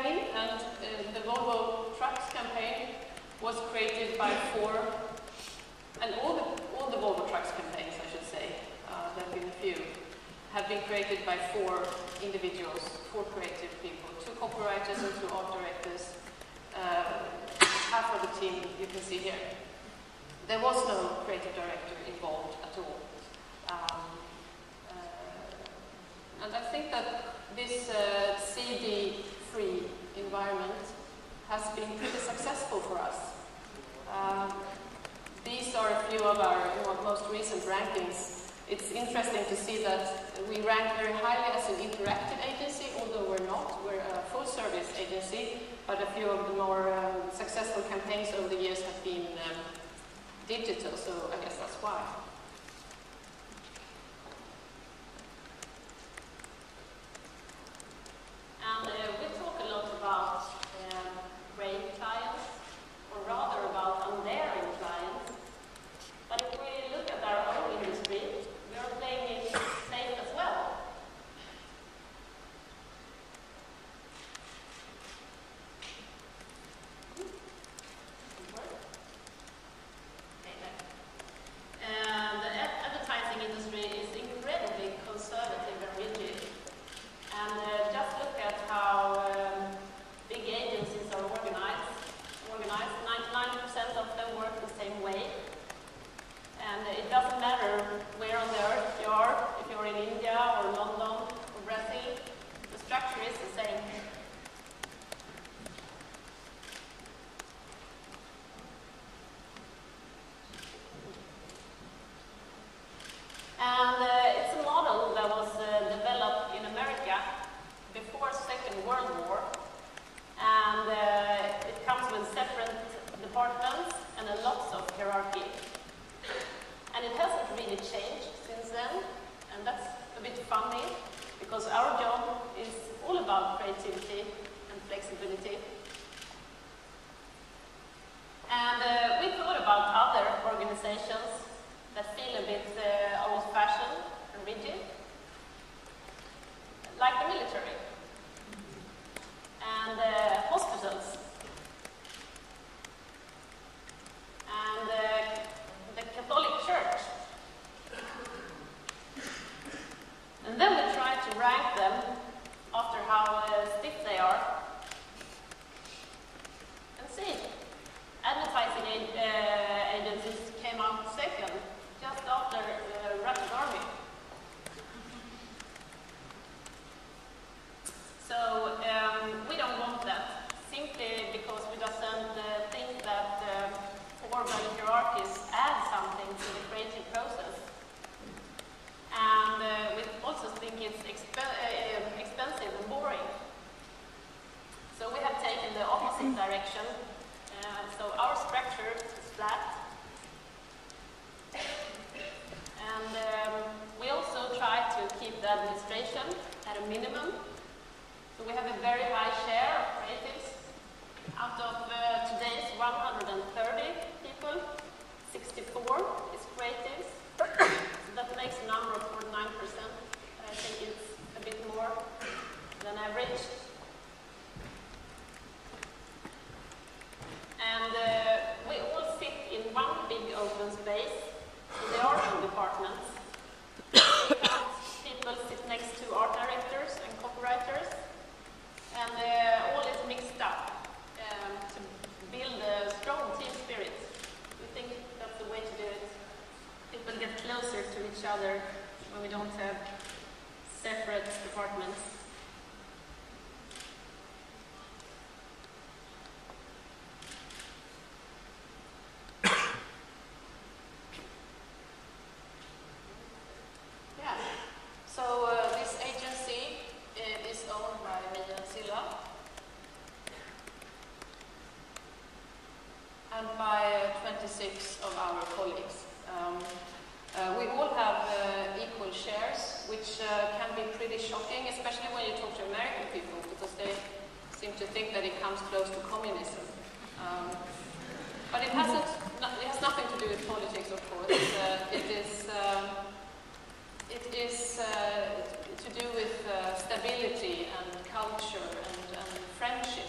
campaign, and the Volvo Trucks campaign was created by and all the Volvo Trucks campaigns, I should say, there have been a few, have been created by 4 individuals, 4 creative people, 2 copywriters and 2 art directors, half of the team you can see here. There was no creative director involved at all. And I think that this CD-free environment has been pretty successful for us. These are a few of our most recent rankings. It's interesting to see that we rank very highly as an interactive agency, although we're not. We're a full-service agency, but a few of the more successful campaigns over the years have been digital, so I guess that's why. And we talk a lot about brave clients, or rather about undaring clients. But if we look at our own industry, we are playing it safe as well. And the advertising industry is incredibly conservative and rigid. And just look at how big agencies are organized. 99% of them work the same way. And it doesn't matter where on the earth you are, if you're in India or London or Brazil, the structure is the same. And it's a model that was developed in America before Second World War. And it comes with separate departments and lots of hierarchy. And it hasn't really changed since then, and that's a bit funny, because our job is all about creativity and flexibility. And we thought about other organizations that feel a bit old-fashioned and rigid, like the military and hospitals and the Catholic Church. And then we try to rank them after how stiff they are. And see, advertising agencies came out second, just after the Russian army. So we don't want that, simply because we doesn't think that formal hierarchies add something to the creative process. And we also think it's expensive and boring. So we have taken the opposite direction. So our structure is flat. And we also try to keep the administration at a minimum. So we have a very high share of creatives. Out of today's 130 people, 64 is creatives. So that makes a number of 49%. I think it's a bit more than average. And we all sit in one big open space. So there are no departments. People sit next to art directors and copywriters. And all is mixed up to build a strong team spirit. We think that's the way to do it. People get closer to each other when we don't have separate departments. Yeah. So this agency is owned by me and Silla, and by 26 of our colleagues. We all have equal shares, which can be pretty shocking, especially when you talk to American people, because they seem to think that it comes close to communism. But it has nothing to do with politics, of course. It is to do with stability and culture and friendship.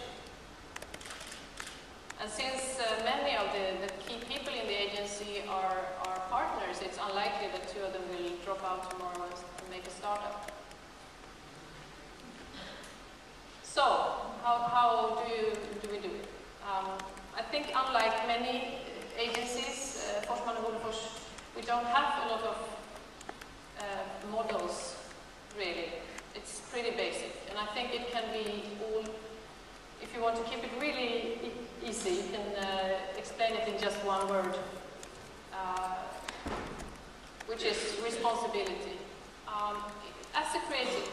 it's unlikely that 2 of them will drop out tomorrow and make a startup. So, how do we do it? I think unlike many agencies, Forsman Bodenfors, we don't have a lot of models, really. It's pretty basic, and I think it can be all, if you want to keep it really easy, you can explain it in just one word, which is responsibility. As a creative,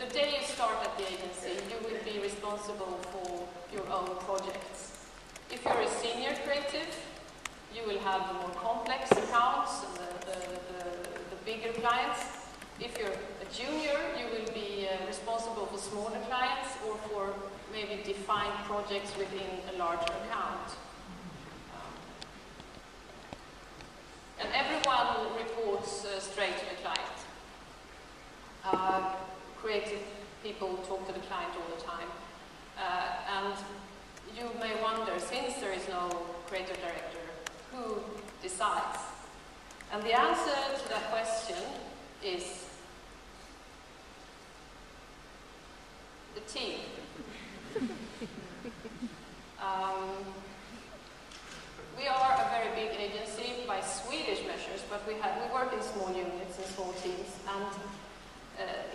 the day you start at the agency, you will be responsible for your own projects. If you're a senior creative, you will have the more complex accounts and the bigger clients. If you're a junior, you will be responsible for smaller clients or for maybe defined projects within a larger account. And everyone reports straight to the client. Creative people talk to the client all the time. And you may wonder, since there is no creative director, who decides? And the answer to that question is the team. We are a very big agency by Swedish measures, but we work in small units and small teams. And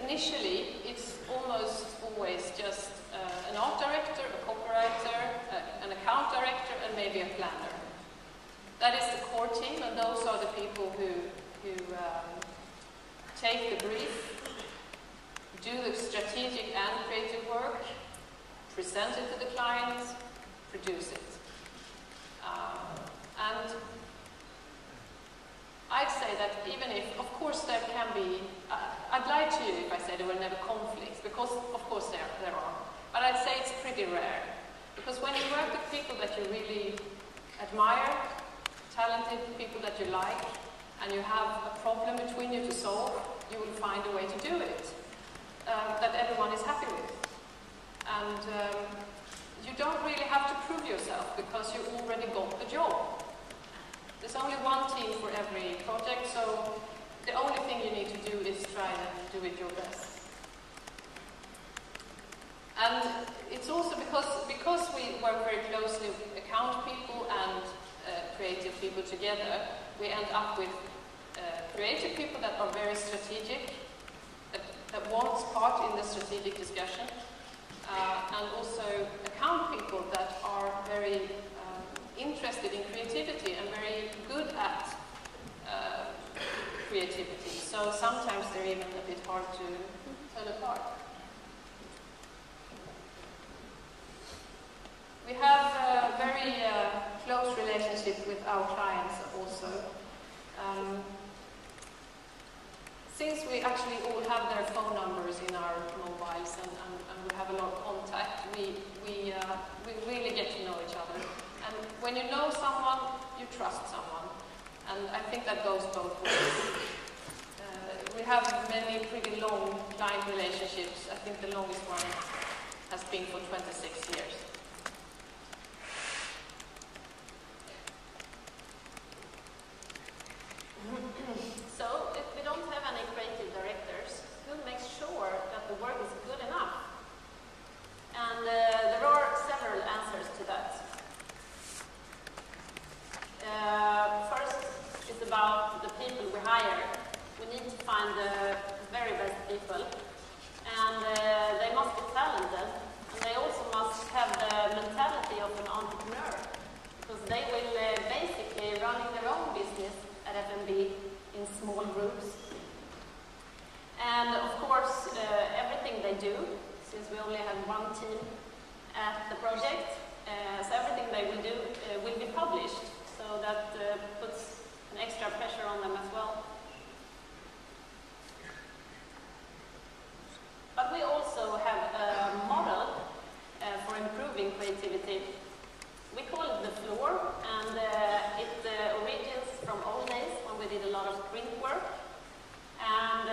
initially, it's almost always just an art director, a copywriter, an account director, and maybe a planner. That is the core team, and those are the people who take the brief, do the strategic and creative work, present it to the client, produce it. And I'd say that even if, of course, there can be, I'd lie to you if I say there were never conflicts, because of course there are. But I'd say it's pretty rare. Because when you work with people that you really admire, talented people that you like, and you have a problem between you to solve, you will find a way to do it that everyone is happy with. And you don't really have to prove yourself because you already got the job. There's only one team for every project, so the only thing you need to do is try and do it your best. And it's also because we work very closely with account people and creative people together, we end up with creative people that are very strategic, that wants part in the strategic discussion, and also account people that are very interested in creativity and very good at creativity. So sometimes they're even a bit hard to tell apart. We have a very close relationship with our clients also. Since we actually all have their phone numbers in our mobiles and we have a lot of contact, we really get to know each other. And when you know someone, you trust someone. And I think that goes both ways. We have many pretty long client relationships. I think the longest one has been for 26 years. So, if we don't have any creative directors, who makes sure that the work is good enough? And there are several answers to that. First is about the people we hire. We need to find the very best people. And they must be talented. And they also must have the mentality of an entrepreneur. Because they will basically running their own business at FMB in small groups. And of course, everything they do, since we only have one team at the project, so everything they will do will be published. So that puts an extra pressure on them as well. But we also have a model for improving creativity. We call it the floor, and it originates from old days when we did a lot of print work. And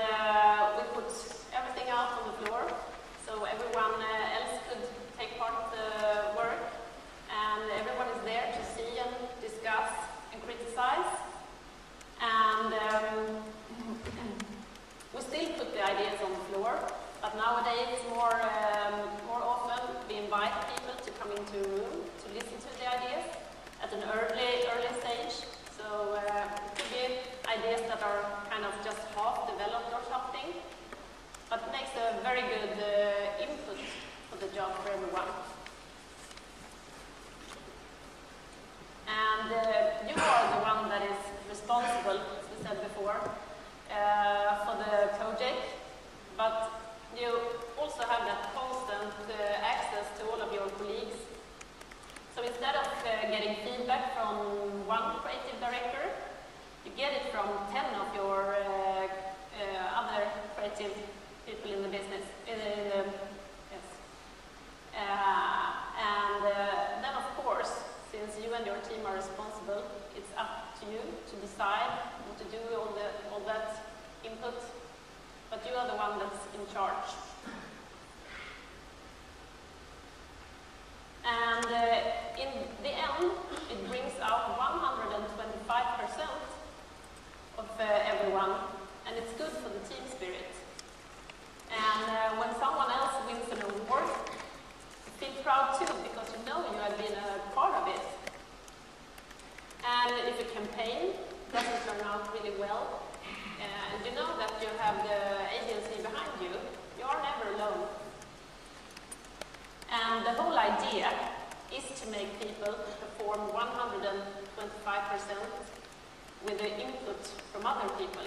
we put everything out on the floor, so everyone else could take part of the work. And everyone is there to see and discuss and criticize. And ideas that are kind of just half developed or something, but makes a very good input for the job for everyone. And you are the one that is responsible, as we said before, for the project, but you also have that constant access to all of your colleagues. So instead of getting feedback from one creative director, you get it from 10 of your other creative people in the business. Yes. And then, of course, since you and your team are responsible, it's up to you to decide what to do all that input, but you are the one that's in charge. And in the end, it brings out 125% of everyone, and it's good for the team spirit. And when someone else wins an award, feel proud too, because you know you have been a part of it. And if a campaign doesn't turn out really well, and you know that you have the agency behind you, you are never alone. And the whole idea is to make people perform 125% with the input from other people.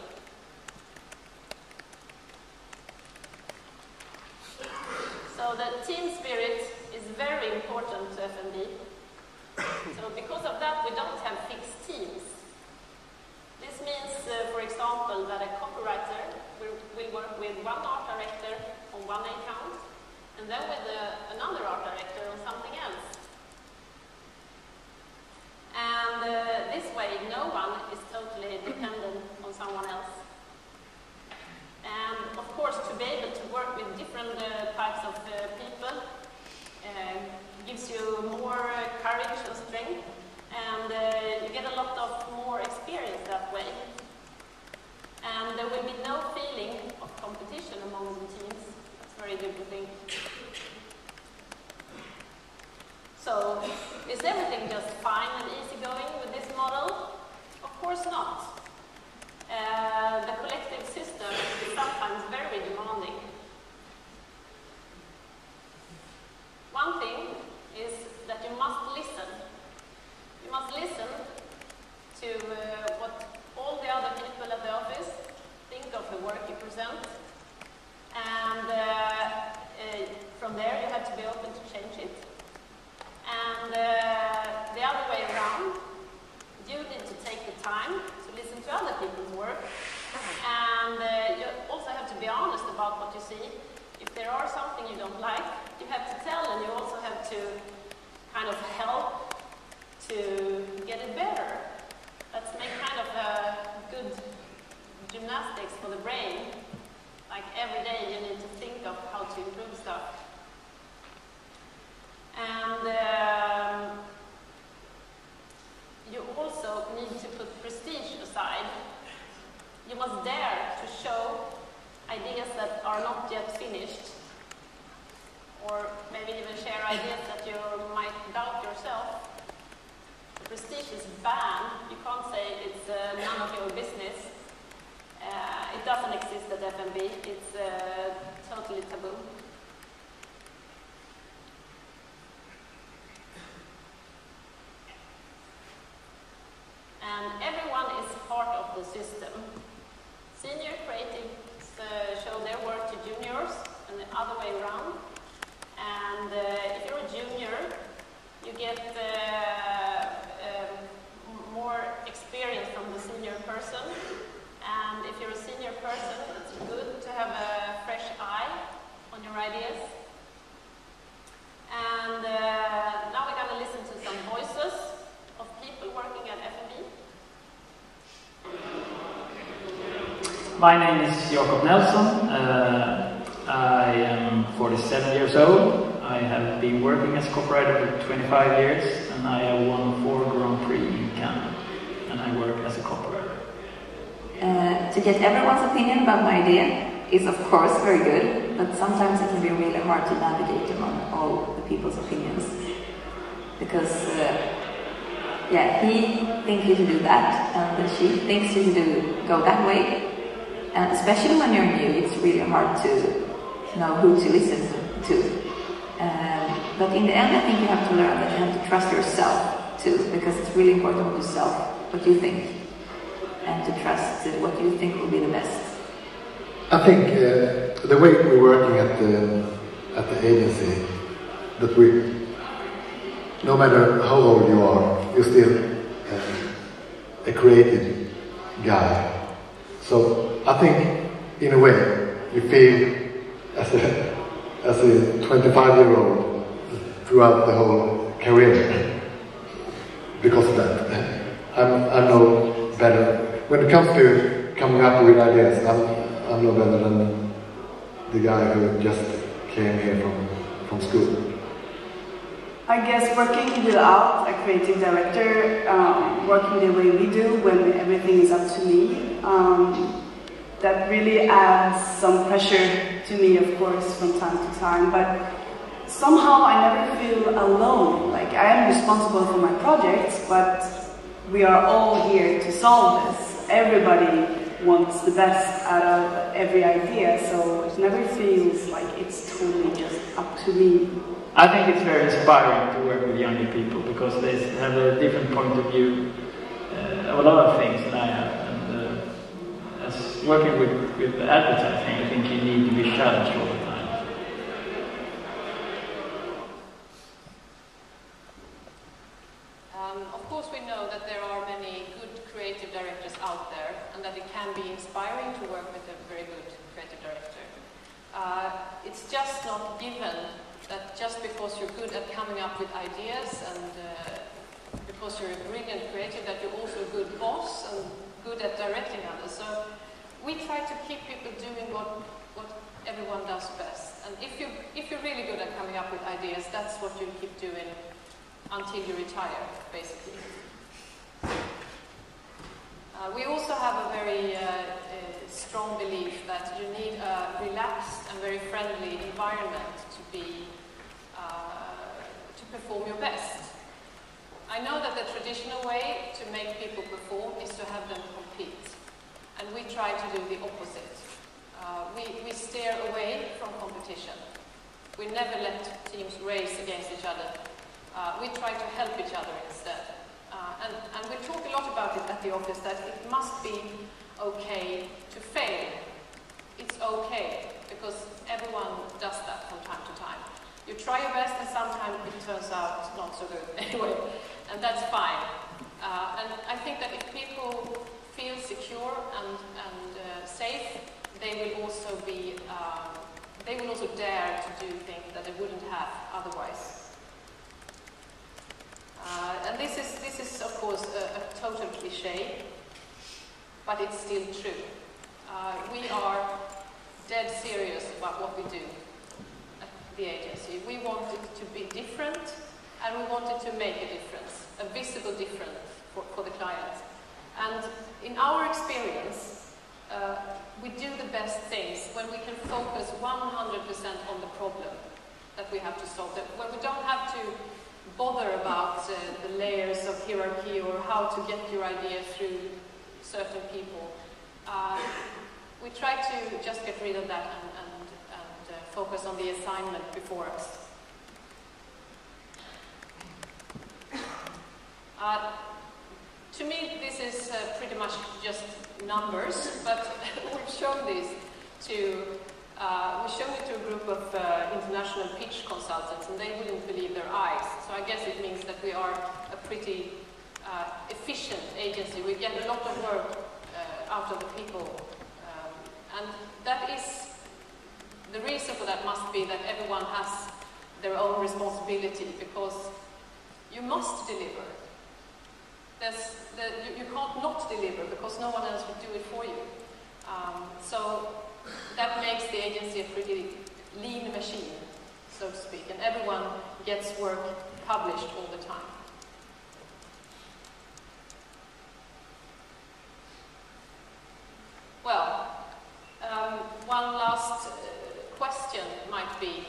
So the team spirit is very important to F&B. So because of that, we don't have fixed teams. This means, for example, that a copywriter will work with one art director on one account, and then with another art director on something else. And this way, no one is totally dependent on someone else. And of course, to be able to work with different types of people gives you more courage and strength, and you get a lot of more experience that way. And there will be no feeling of competition among the teams. That's very good to think. So, is everything just fine and easygoing with this model? Of course not. The collective system is sometimes very demanding. One thing is that you must listen. You must listen to what all the other people at the office think of the work you present. And from there you have to be open to change it. And the other way around, you need to take the time to listen to other people's work. And you also have to be honest about what you see. If there are something you don't like, you have to tell, and you also have to kind of help to get it better. Let's make kind of a good gymnastics for the brain. Like every day you need to think of how to improve stuff. And you also need to put prestige aside. You must dare to show ideas that are not yet finished, or maybe even share ideas that you might doubt yourself. Prestige is banned. You can't say it's none of your business. It doesn't exist at F&B. It's totally taboo. And everyone is part of the system. Senior creatives show their work to juniors, and the other way around. And if you're a junior, you get more experience from the senior person. And if you're a senior person, it's good to have a fresh eye on your ideas. And now we're going to listen to some voices of people working at F&B. My name is Jakob Nelson. I am 47 years old. I have been working as copywriter for 25 years, and I have won 4 Grand Prix in Canada, and I work as a copywriter. To get everyone's opinion about my idea is of course very good, but sometimes it can be really hard to navigate among all the people's opinions, because yeah, he thinks you should do that, and she thinks you should go that way. And especially when you're new, it's really hard to know who to listen to. But in the end, I think you have to learn that you have to trust yourself too, because it's really important what you think, and to trust what you think will be the best. I think the way we're working at the agency, that no matter how old you are, you're still a creative guy. So I think, in a way, you feel as a 25-year-old throughout the whole career because of that. I know better. When it comes to coming up with ideas, I'm no better than the guy who just came here from school. I guess working without a creative director, working the way we do when everything is up to me, that really adds some pressure to me, of course, from time to time, but somehow I never feel alone. Like, I am responsible for my projects, but we are all here to solve this. Everybody wants the best out of every idea, so it never feels like it's totally just up to me. I think it's very inspiring to work with younger people because they have a different point of view of a lot of things than I have. And as working with advertising, I think you need to be challenged all the time. Of course, we know that there are many good creative directors out there, and that it can be inspiring to work with a very good creative director. It's just not given that just because you're good at coming up with ideas and because you're a brilliant creative, that you're also a good boss and good at directing others. So we try to keep people doing what everyone does best. And if you're really good at coming up with ideas, that's what you keep doing until you retire, basically. We also have a very strong belief that you need a relaxed and very friendly environment to perform your best. I know that the traditional way to make people perform is to have them compete, and we try to do the opposite. We steer away from competition. We never let teams race against each other. We try to help each other instead. And we talk a lot about it at the office, that it must be okay to fail. It's okay, because everyone does that from time to time. You try your best and sometimes it turns out not so good anyway, and that's fine. And I think that if people feel secure and safe, they will also dare to do things that they wouldn't have otherwise. And this is of course a total cliche, but it's still true. We are dead serious about what we do at the agency. We want it to be different, and we want it to make a difference, a visible difference for the client. And in our experience, we do the best things when we can focus 100% on the problem that we have to solve, when we don't have to bother about the layers of hierarchy or how to get your idea through certain people. We try to just get rid of that and focus on the assignment before us. To me, this is pretty much just numbers, but we've shown this to a group of international pitch consultants, and they wouldn't believe their eyes. So I guess it means that we are a pretty efficient agency. We get a lot of work out of the people, and that is the reason for that must be that everyone has their own responsibility, because you must deliver. You can't not deliver because no one else will do it for you. So that makes the agency a pretty lean machine, so to speak, and everyone gets work published all the time. Well, one last question might be,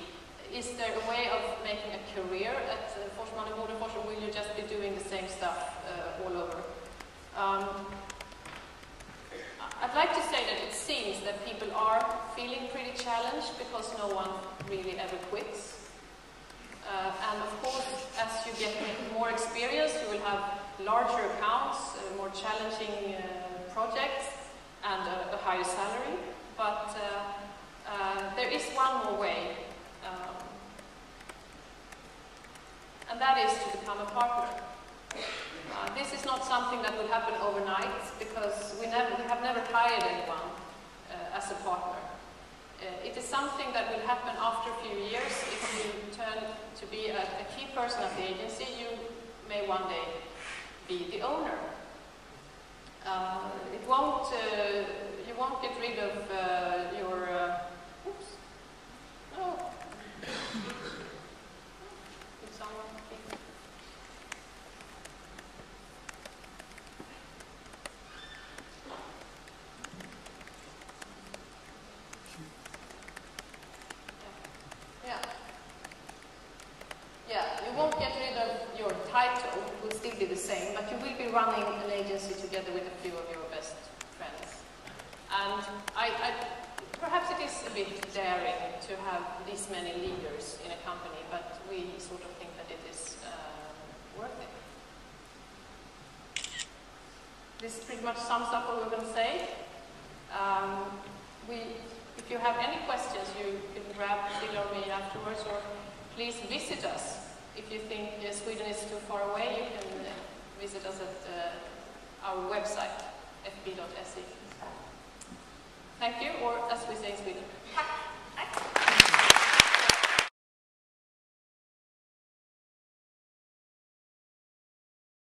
is there a way of making a career at Forsman Bodenfors, or will you just be doing the same stuff all over? I'd like to say that it seems that people are feeling pretty challenged because no one really ever quits. And of course, as you get more experience, you will have larger accounts, more challenging projects, and a higher salary. But there is one more way, and that is to become a partner. This is not something that will happen overnight, because we have never hired anyone as a partner. It is something that will happen after a few years. If you turn to be a key person at the agency, you may one day be the owner. You won't get rid of your... oops. No. Did someone speak? Yeah, you won't get rid of your title, it will still be the same, but you will be running an agency together with a few of your best friends. And perhaps it is a bit daring to have this many leaders in a company, but we sort of think that it is worth it. This pretty much sums up what we're going to say. If you have any questions, you can grab Silla or me afterwards, or please visit us. If you think Sweden is too far away, you can visit us at our website, fb.se. Thank you, or as we say in Sweden, tack!